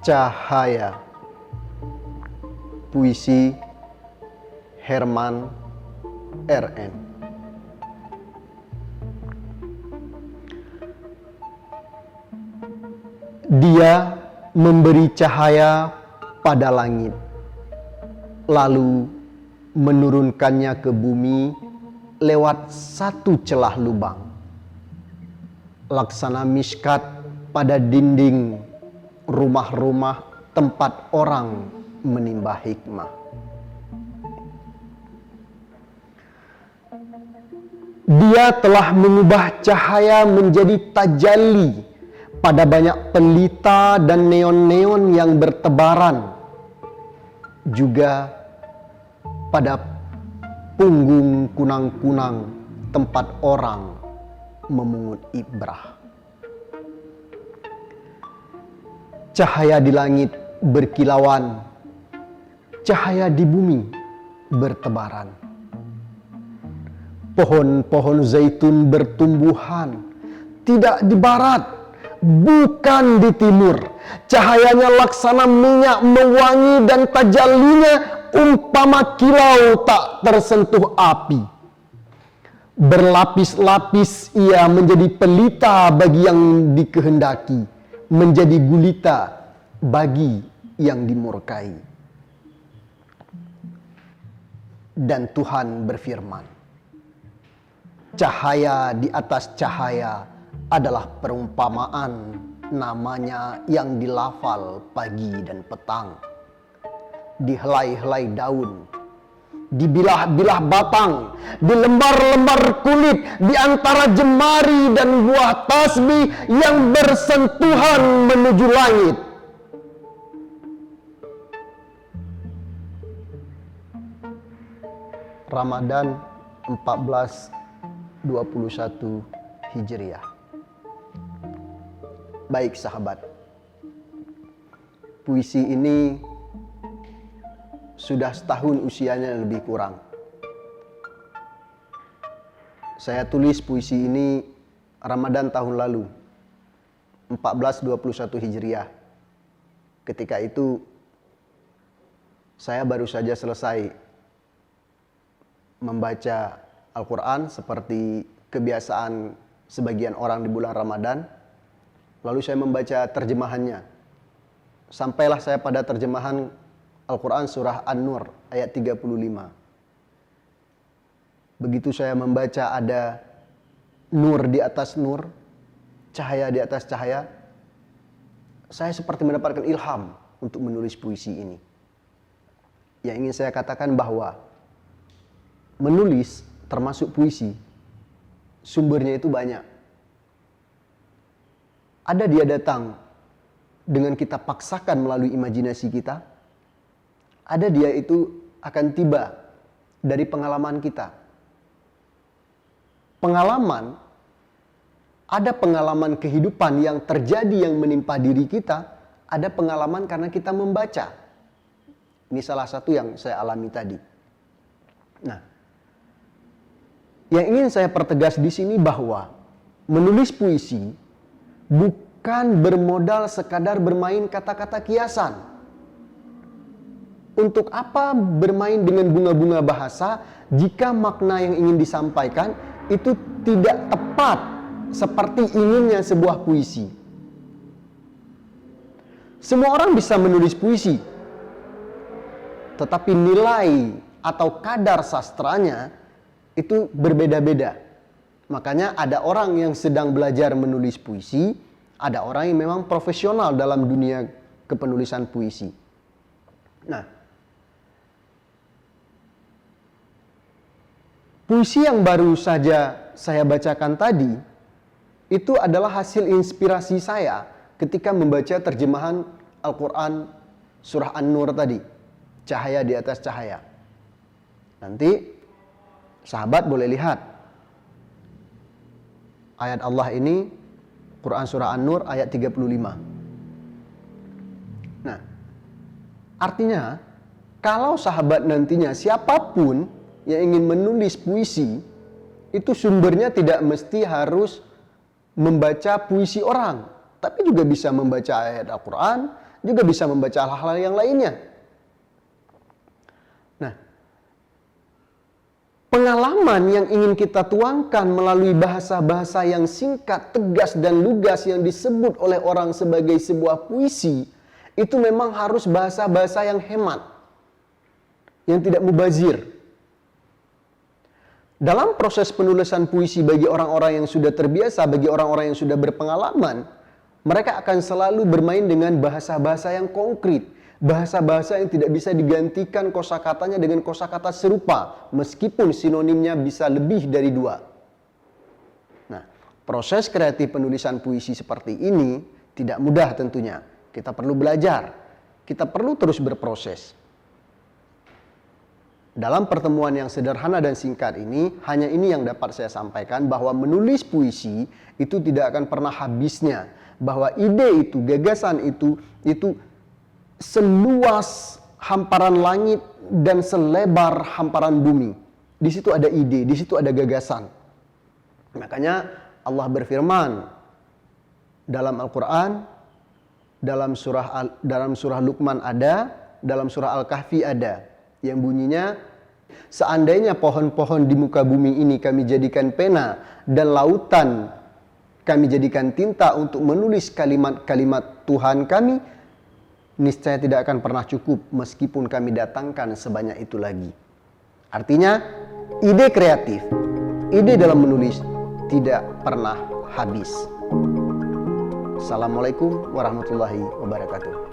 Cahaya. Puisi Herman R.N. Dia memberi cahaya pada langit, lalu menurunkannya ke bumi lewat satu celah lubang, laksana miskat pada dinding rumah-rumah tempat orang menimba hikmah. Dia telah mengubah cahaya menjadi tajalli pada banyak pelita dan neon-neon yang bertebaran, juga pada punggung kunang-kunang tempat orang memungut ibrah. Cahaya di langit berkilauan, cahaya di bumi bertebaran. Pohon-pohon zaitun bertumbuhan, tidak di barat, bukan di timur. Cahayanya laksana minyak mewangi dan tajallinya umpama kilau tak tersentuh api. Berlapis-lapis ia menjadi pelita bagi yang dikehendaki, menjadi gulita bagi yang dimurkai. Dan Tuhan berfirman, cahaya di atas cahaya adalah perumpamaan namanya yang dilafal pagi dan petang. Di helai-helai daun, di bilah-bilah batang, di lembar-lembar kulit, di antara jemari dan buah tasbih yang bersentuhan menuju langit. Ramadan 1421 Hijriah. Baik sahabat, puisi ini sudah setahun usianya lebih kurang. Saya tulis puisi ini Ramadan tahun lalu, 1421 Hijriah. Ketika itu saya baru saja selesai membaca Al-Quran seperti kebiasaan sebagian orang di bulan Ramadan. Lalu saya membaca terjemahannya. Sampailah saya pada terjemahan Al-Quran surah An-Nur ayat 35. Begitu saya membaca ada nur di atas nur, cahaya di atas cahaya, saya seperti mendapatkan ilham untuk menulis puisi ini. Yang ingin saya katakan bahwa menulis termasuk puisi, sumbernya itu banyak. Ada dia datang dengan kita paksakan melalui imajinasi kita. Ada dia itu akan tiba dari pengalaman kita. Pengalaman, ada pengalaman kehidupan yang terjadi yang menimpa diri kita. Ada pengalaman karena kita membaca. Ini salah satu yang saya alami tadi. Nah, yang ingin saya pertegas di sini bahwa menulis puisi bukan bermodal sekadar bermain kata-kata kiasan. Untuk apa bermain dengan bunga-bunga bahasa jika makna yang ingin disampaikan itu tidak tepat seperti inginnya sebuah puisi? Semua orang bisa menulis puisi, tetapi nilai atau kadar sastranya itu berbeda-beda. Makanya ada orang yang sedang belajar menulis puisi, ada orang yang memang profesional dalam dunia kepenulisan puisi. Nah, puisi yang baru saja saya bacakan tadi, itu adalah hasil inspirasi saya ketika membaca terjemahan Al-Quran surah An-Nur tadi, cahaya di atas cahaya. Nanti sahabat boleh lihat ayat Allah ini, Quran surah An-Nur ayat 35. Nah, artinya kalau sahabat nantinya siapapun yang ingin menulis puisi, itu sumbernya tidak mesti harus membaca puisi orang, tapi juga bisa membaca ayat Al-Quran, juga bisa membaca hal-hal yang lainnya. Nah, pengalaman yang ingin kita tuangkan melalui bahasa-bahasa yang singkat, tegas, dan lugas yang disebut oleh orang sebagai sebuah puisi, itu memang harus bahasa-bahasa yang hemat, yang tidak mubazir. Dalam proses penulisan puisi bagi orang-orang yang sudah terbiasa, bagi orang-orang yang sudah berpengalaman, mereka akan selalu bermain dengan bahasa-bahasa yang konkret, bahasa-bahasa yang tidak bisa digantikan kosakatanya dengan kosakata serupa, meskipun sinonimnya bisa lebih dari 2. Nah, proses kreatif penulisan puisi seperti ini tidak mudah tentunya. Kita perlu belajar, kita perlu terus berproses. Dalam pertemuan yang sederhana dan singkat ini, hanya ini yang dapat saya sampaikan, bahwa menulis puisi itu tidak akan pernah habisnya. Bahwa ide itu, gagasan itu seluas hamparan langit dan selebar hamparan bumi. Di situ ada ide, di situ ada gagasan. Makanya Allah berfirman dalam Al-Quran, dalam surah Luqman ada, dalam surah Al-Kahfi ada, yang bunyinya, seandainya pohon-pohon di muka bumi ini kami jadikan pena dan lautan kami jadikan tinta untuk menulis kalimat-kalimat Tuhan kami, niscaya tidak akan pernah cukup meskipun kami datangkan sebanyak itu lagi. Artinya, ide kreatif, ide dalam menulis tidak pernah habis. Assalamualaikum warahmatullahi wabarakatuh.